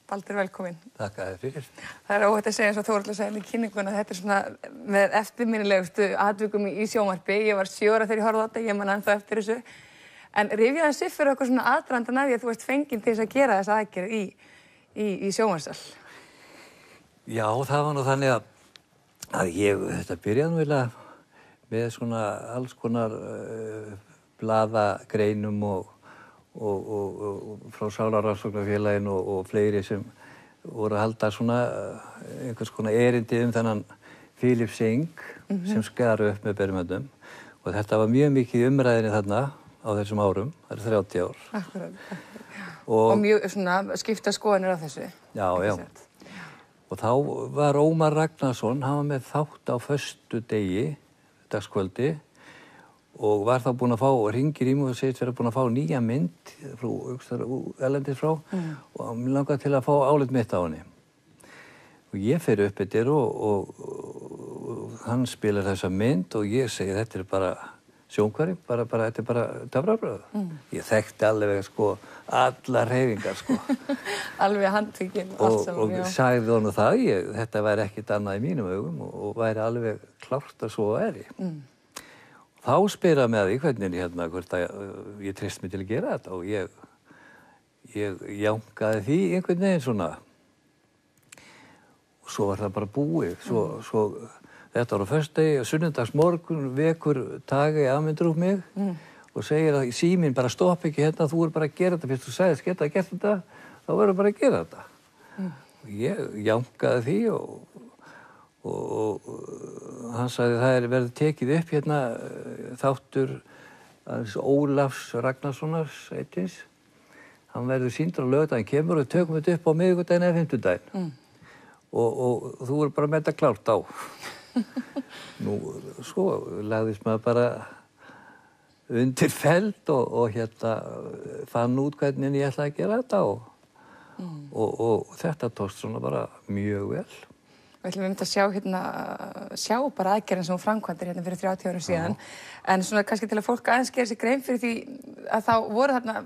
Baldur, velkomin. Þakka þér fyrir. Það óhætt að segja eins og Þórhallur sagði í kynninguna, þetta svona með eftirminnilegustu atvikum í sjónvarpi. Ég var 7 ára þegar ég horfði á þetta, ég man ennþá eftir þessu. En rifjaði sig fyrir okkur svona aðdragandann að því að þú ert fenginn til þess að gera þessa aðgerð í sjónvarpssal. Já, það var nú þannig að þetta byrjaði nú eiginlega með svona alls konar blaðagreinum og frá Sálarannsóknarfélaginu og fleiri sem voru að halda svona einhvers konar erindi þennan Philip Sing sem skar upp með bermöndum og þetta var mjög mikið í umræðinni þarna á þessum árum, það 30 ár. Akkurat. Og mjög svona skipta skoðanir á þessu. Já. Og þá var Ómar Ragnarsson, hann var með þátt á föstudegi, dagskvöldi og var þá búinn að fá, hringir í mig og segist vera búinn að fá nýja mynd frá erlendis frá og mér langaði til að fá álit mitt á henni. Og ég fer upp eftir og hann spilar þessa mynd og ég segi þetta bara sjónkværi, þetta bara töfrabröð. Ég þekkti alveg allar hreyfingar Alveg handtökin allt saman, og sagði honum það, þetta væri ekkert annað í mínum augum og væri alveg klárt að svo væri. Þá spyr hann með því hvernig hvort að ég treysti mig til að gera þetta og ég jánkaði því einhvern veginn svona. Og svo var það bara búið. Svo þetta var á föstudegi og sunnudagsmorgun vekur Tage Amundrup mig og segir að síminn bara stoppa ekki þú bara að gera þetta fyrst þú sagðist geta gert þetta, þá verður bara að gera þetta. Og ég jánkaði því og hann sagði það verður tekið upp þáttur Ólafs Ragnarssonar eitins. Hann verður sýndur á laugardaginn, kemur og tökum þetta upp á miðvikudaginn eða fimmtudaginn. Og þú er bara með þetta klárt á. Nú, svo lagðist maður bara undir feld og fann út hvernig ég ætlaði að gera þetta og þetta tókst svona bara mjög vel. Við ætlum að sjá bara aðgerðin sem hún framkvæmdir fyrir 30 árum síðan. En svona kannski til að fólk aðeins gera sér grein fyrir því að þá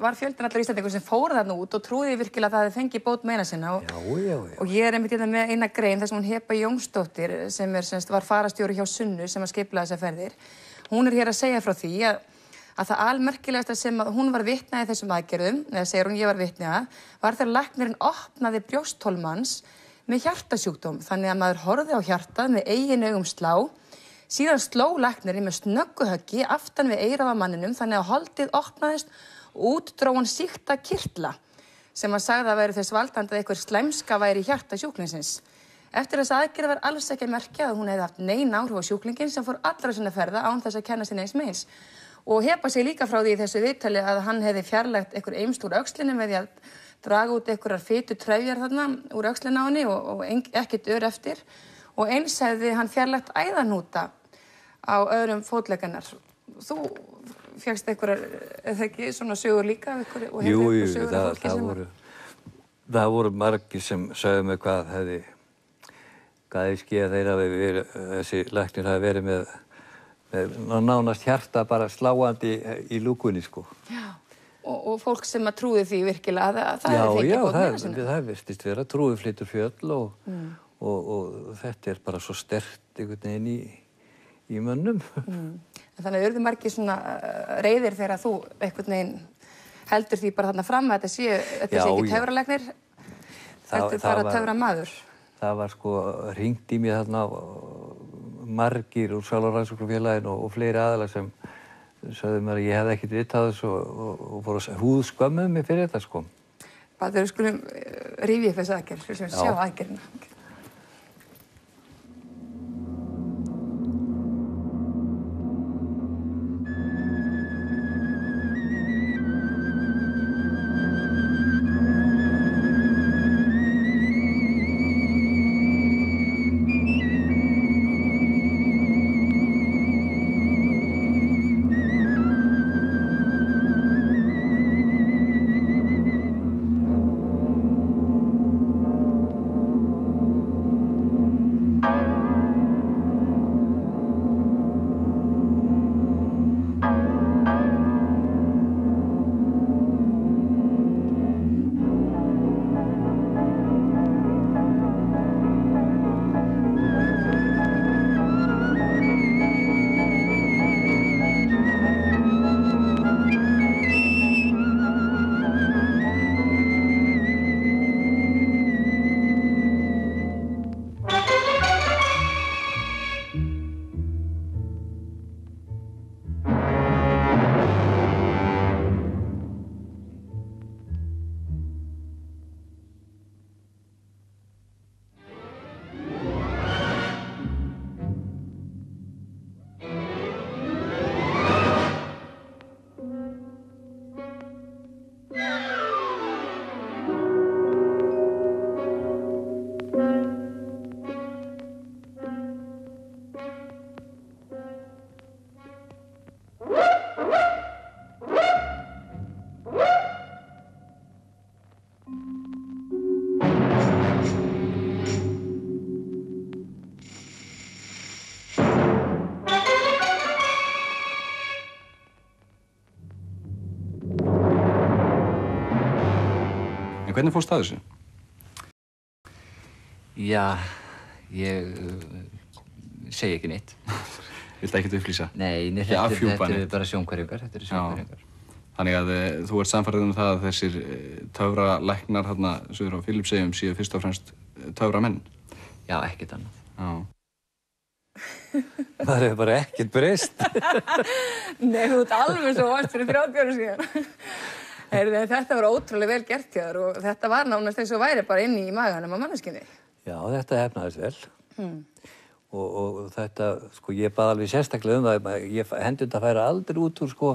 var fjöldinn allar Íslendingur sem fóru þarna út og trúði virkilega að það hefði fengið bót meina sinna. Og ég einmitt með eina grein þar sem hún Heba Jónsdóttir sem var farastjóri hjá Sunnu sem að skipulagði þessar ferðir. Hún hér að segja frá því að það almerkilegasta sem hún var vitni í þessum aðgerðum, eða segir hún ég var vitni að, var þegar læknirinn opnaði brjósthólmans með hjartasjúkdóm, þannig að maður horfði á hjartað með eigin augum slá. Síðan sló læknirinn með snöggu höggi aftan við eyrað á manninum þannig að holdið opnaðist og út dró hann sýkta kirtla sem hann sagði að væri þess valdandi að einhver slæmska væri í hjarta sjúklingsins. Eftir þess aðgerð var alls ekki að merkja að hún hefði haft nein áhrif á sjúklinginn sem fór allra sinna ferða án þess að kenna sinni eins meins. Og Heba sig líka frá því í þessu viðtali að hann hefði fjarlægt einhver eymst úr öxlinni með því að draga út einhverjar fitu-trefjar þarna úr öxlinni á henni og ekkert ör eftir. Og eins hefði hann fjarlægt æðahnúta á öðrum fótlegg hennar. Þú fékkst einhverjar, eða ekki, svona sögur líka? Jú, það voru margir sem sögðu mig hvað hefði skeið þessi læknir hafi verið með nánast hjarta bara sláandi í lúkunni, Já. Og fólk sem að trúði því virkilega að það hefði fengið bót meina sinna. Já, það virtist vera, trúði flytur fjöll og þetta bara svo sterkt einhvern veginn í mönnum. Þannig að urðu margir svona reiðir þegar þú einhvern veginn heldur því bara þarna fram að þetta sé ekki töfralæknir, heldur bara töframaður. Það var hringt í mig þarna margir úr Sálarannsóknarfélaginu og fleiri aðilar sem sögðu mér að ég hefði ekkert vitað þessu og fóru að húðskömmuðu mig fyrir þetta, Baldur, við skulum rifja upp þessa aðgerð, við skulum sjá aðgerðina. hvernig fórstu að þessu? Já, ég segi ekki neitt. Viltu ekkert upplýsa? Nei, þetta er bara sjónkværingar. Þannig að þú ert sannfærður um það að þessir töfralæknar þarna suður á Filippseyjum séu fyrst og fremst töframenn? Já, ekkert annað. Já. Það er bara ekkert breyst. Nei, þú ert alveg svo varst fyrir 30 árum síðan. Þetta var ótrúlega vel gert hjá þér og þetta var nánast eins og væri bara inni í maganum á manneskjunni. Já, þetta hefnaðist vel. Og þetta, sko, ég bað alveg sérstaklega það, ég hendi þetta að færa aldrei út úr, sko,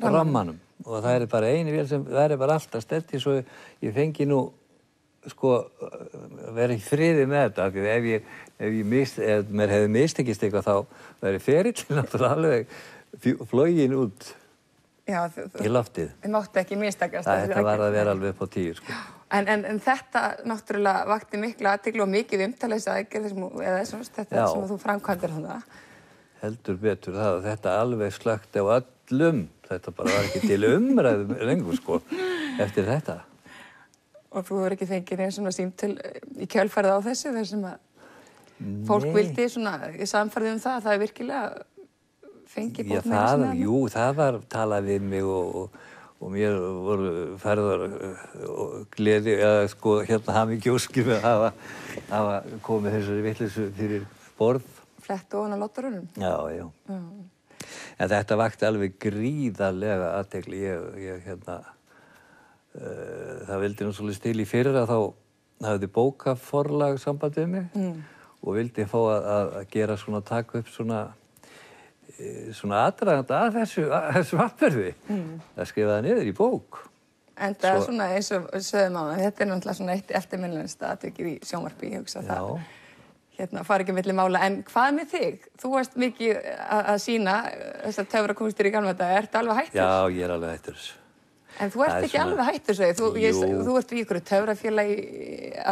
rammanum. Og það er bara einu vél sem verður bara alltaf steddi svo ég fengi nú, sko, verið í friði með þetta. Því ef mér hefði mistekist eitthvað þá verið ferillinn náttúrulega alveg flogin út í loftið. Þið máttu ekki mistakast. Þetta var að vera alveg upp á 10, sko. En þetta náttúrulega vakti mikla athygli og mikið umtalið eða þetta sem þú framkvæmdir þarna. Heldur betur það að þetta alveg slökkti á öllum. Þetta bara var ekki til umræðum lengur, sko, eftir þetta. Og þú hefur ekki fengið neins svona símtöl í kjölfarið á þessu, þar sem að fólk vildi svona samfærði það að það er virkilega fengið bótt með þessu nefnum? Jú, það var talað við mig og mér voru færðar gleði, eða sko, hamingjóskir með að hafa komið þessari vitleysu fyrir borð. Flett ofan á lottarunum? Já. En þetta vakti alveg gríðarlega athygli. Það vildi nú svolítið til í fyrra, þá hafði bókaforlag samband við mig og vildi fá að gera svona, taka upp svona aðdraganda að þessu atburði. Það skrifaði niður í bók. En það er svona eins og sögðum á það, þetta er náttúrulega svona eitt eftirminnilegasta atvikið í sjónvarpi, ég hugsa það. Fara ekki milli mála, en hvað með þig? Þú varst mikið að sýna þessar töfrakúnstir í gamla daga, ertu alveg hættur? Já, ég er alveg hættur þessu. En þú ert ekki alveg hættur, segir þú ert í ykkur töfrafélagi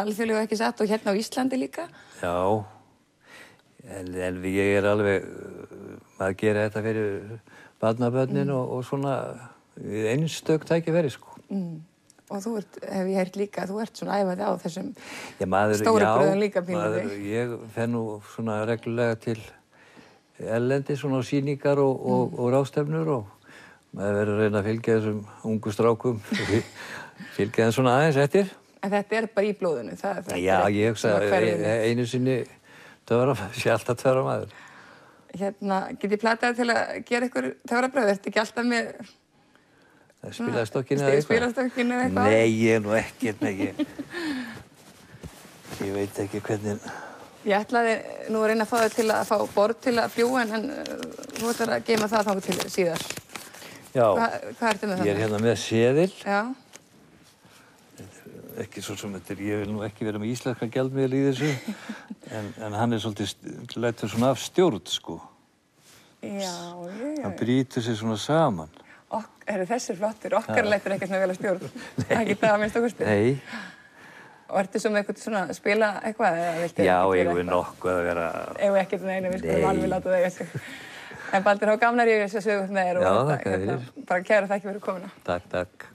alþjóðlegu ekki satt og hérna á Íslandi líka? Já, en ég er alveg, maður gerir þetta fyrir barnabörnin og svona einstök tækifæri, sko. Og þú hef ég heyrt líka, þú ert svona æfandi á þessum stóru bröðum líka pínum. Ég fer nú svona reglulega til erlendi, svona sýningar og ráðstefnur og maður verður að reyna að fylgja þessum ungu strákum, fylgja þeim svona aðeins eftir. En þetta er bara í blóðinu? Já, ég hugsa einu sinni sé alltaf töframaður. Get ég plataði til að gera ykkur töfrabröð? Ertu ekki alltaf með spilastokkinu eða eitthvað? Spilastokkinu eða eitthvað? Nei, ég er nú ekkert mikið. Ég veit ekki hvernig. Ég ætlaði nú að reyna að fá þig til að fá borð til að fljúga en þú ætlar að geyma það þangað til síðar. Já. Hvað ertu með það? Ég er hérna með seðil. Já. Ekki svo sem þetta ég vil nú ekki vera með íslenska gjaldmiðil í þessu. En hann er svolítið lætur svona af stjórn, sko. Já. Hann brýtur sig svona saman. Þessi flottur, okkar lætur ekki svona vel að stjórn. Ekki það að minnst okkur spil. Nei. Og ertu svo með eitthvað svona að spila eitthvað? Já, eigum við nokkuð að vera... Eigum við ekkert neina, við skulum alveg láta það eiga sig. En Baldur, þá gamnar ég þessu sögur með þér og bara kæra þakki fyrir komuna. Takk.